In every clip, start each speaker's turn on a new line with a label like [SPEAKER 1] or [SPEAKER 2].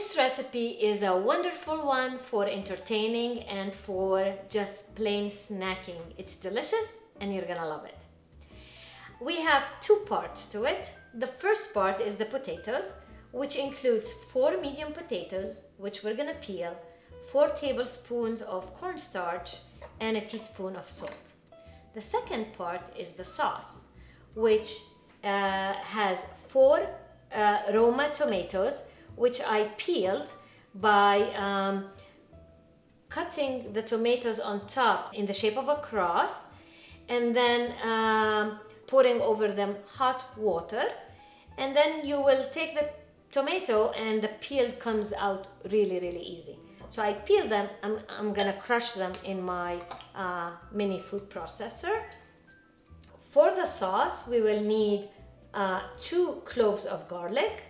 [SPEAKER 1] This recipe is a wonderful one for entertaining and for just plain snacking. It's delicious and you're gonna love it. We have two parts to it. The first part is the potatoes, which includes 4 medium potatoes, which we're gonna peel, 4 tablespoons of cornstarch, and a teaspoon of salt. The second part is the sauce, which has 4 Roma tomatoes, which I peeled by cutting the tomatoes on top in the shape of a cross and then pouring over them hot water. And then you will take the tomato and the peel comes out really easy. So I peel them. I'm gonna crush them in my mini food processor. For the sauce, we will need 2 cloves of garlic,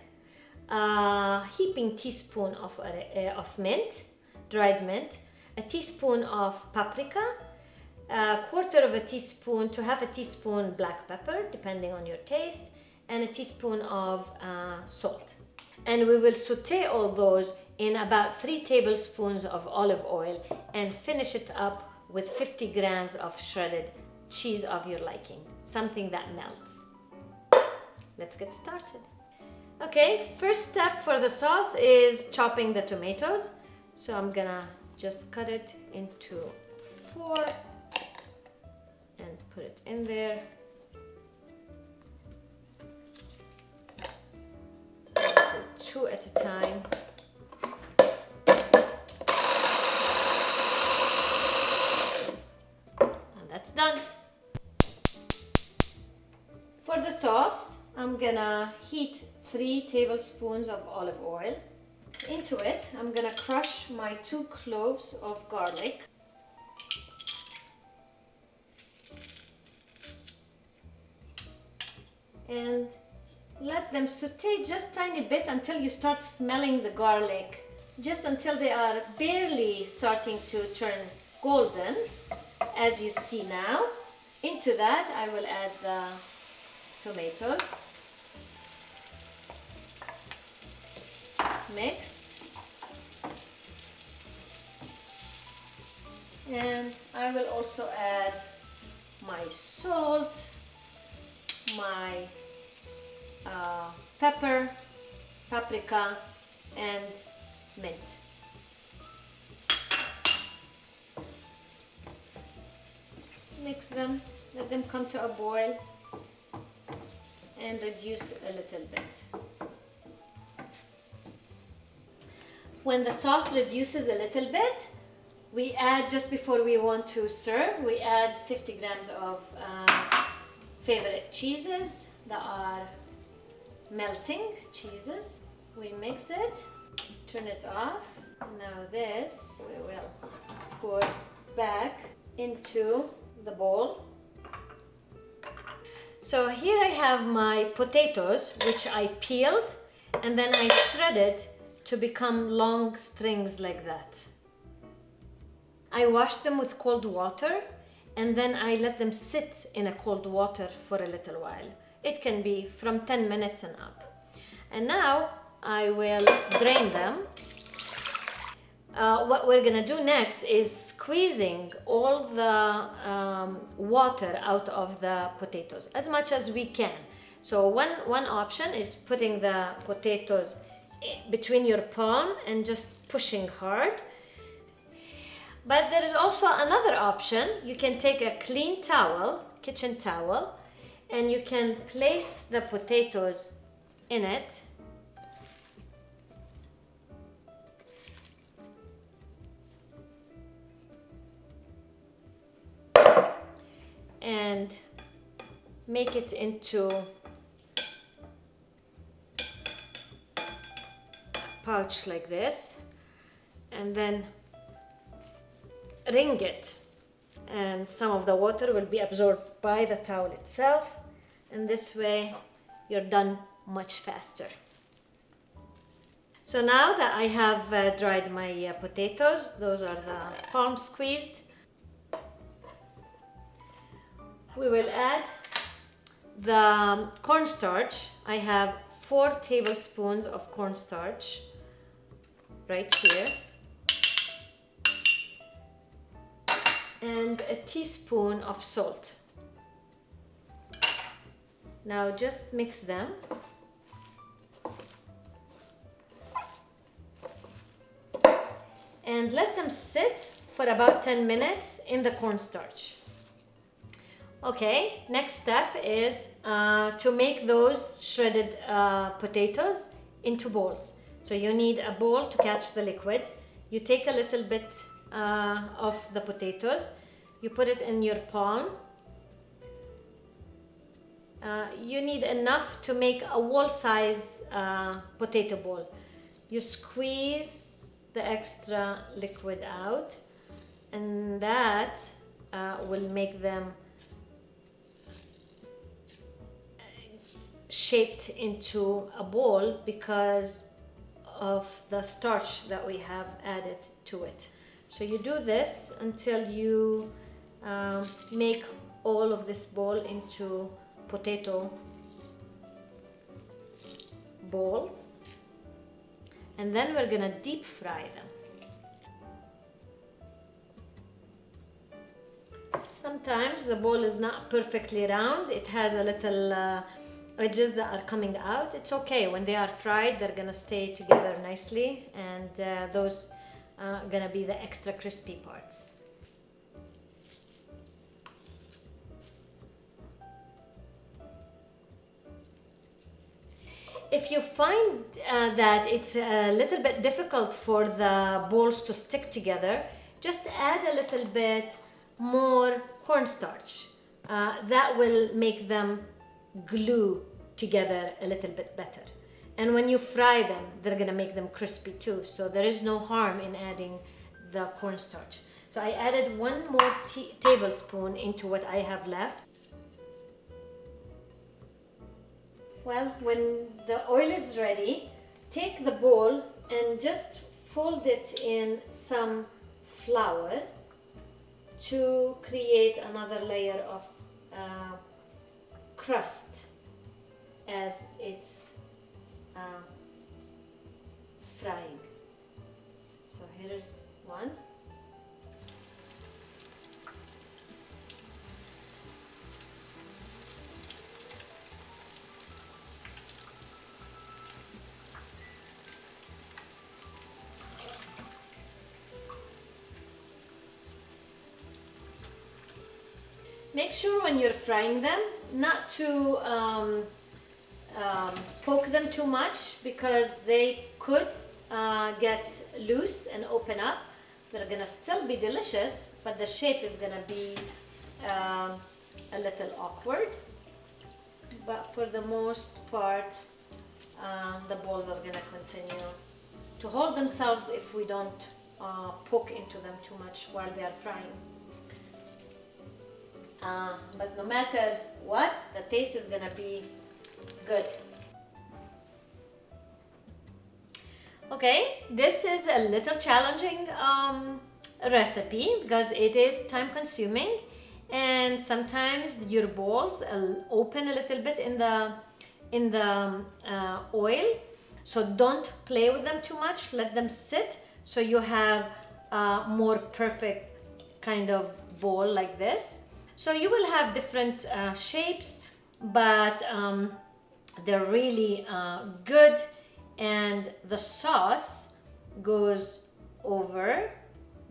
[SPEAKER 1] a heaping teaspoon of mint, dried mint, a teaspoon of paprika, a quarter of a teaspoon to half a teaspoon black pepper, depending on your taste, and a teaspoon of salt. And we will saute all those in about 3 tablespoons of olive oil and finish it up with 50 grams of shredded cheese of your liking, something that melts. Let's get started. Okay, first step for the sauce is chopping the tomatoes. So I'm gonna just cut it into 4 and put it in there. 2 at a time. And that's done. For the sauce, I'm gonna heat 3 tablespoons of olive oil. Into it, I'm gonna crush my 2 cloves of garlic. And let them saute just tiny bit until you start smelling the garlic, just until they are barely starting to turn golden, as you see now. Into that, I will add the tomatoes. Mix. And I will also add my salt, my pepper, paprika, and mint. Just mix them, let them come to a boil, and reduce a little bit. When the sauce reduces a little bit, we add, just before we want to serve, we add 50 grams of favorite cheeses that are melting cheeses. We mix it, turn it off. Now this we will pour back into the bowl. So here I have my potatoes, which I peeled and then I shredded to become long strings like that. I washed them with cold water and then I let them sit in a cold water for a little while. It can be from 10 minutes and up. And now I will drain them. What we're gonna do next is squeezing all the water out of the potatoes as much as we can. So one option is putting the potatoes between your palm and just pushing hard. But there is also another option. You can take a clean towel, kitchen towel, and you can place the potatoes in it. And make it into pouch like this, and then wring it, and some of the water will be absorbed by the towel itself, and this way you're done much faster. So now that I have dried my potatoes, those are the palm squeezed, we will add the cornstarch. I have 4 tablespoons of cornstarch. right here. And a teaspoon of salt. Now just mix them. And let them sit for about 10 minutes in the cornstarch. Okay, next step is to make those shredded potatoes into balls. So you need a bowl to catch the liquids. You take a little bit of the potatoes, you put it in your palm. You need enough to make a wall-size potato ball. You squeeze the extra liquid out, and that will make them shaped into a ball because of the starch that we have added to it. So you do this until you make all of this ball into potato balls, and then we're gonna deep fry them. Sometimes the ball is not perfectly round, it has a little edges that are coming out. It's okay, when they are fried they're gonna stay together nicely, and those are gonna be the extra crispy parts. If you find that it's a little bit difficult for the balls to stick together, just add a little bit more cornstarch. That will make them glue together a little bit better. And when you fry them, they're gonna make them crispy too. So there is no harm in adding the cornstarch. So I added 1 more tablespoon into what I have left. Well, when the oil is ready, take the bowl and just fold it in some flour to create another layer of crust as it's frying. So here's one. Make sure when you're frying them not to poke them too much, because they could get loose and open up. They're gonna still be delicious, but the shape is gonna be a little awkward. But for the most part, the balls are gonna continue to hold themselves if we don't poke into them too much while they are frying. But no matter what, the taste is gonna be good. Okay, this is a little challenging recipe because it is time consuming, and sometimes your balls open a little bit in the oil. So don't play with them too much, let them sit so you have a more perfect kind of ball like this. So you will have different shapes, but they're really good, and the sauce goes over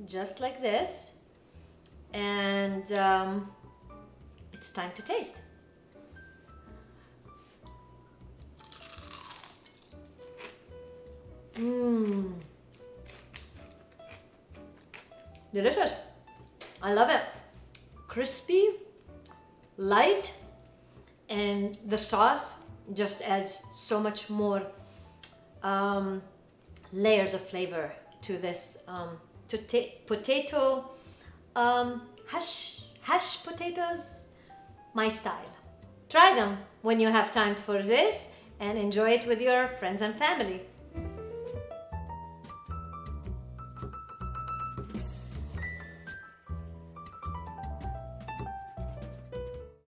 [SPEAKER 1] just like this, and it's time to taste. Delicious. I love it. Crispy, light, and the sauce just adds so much more layers of flavor to this potato hash potatoes, my style. Try them when you have time for this and enjoy it with your friends and family.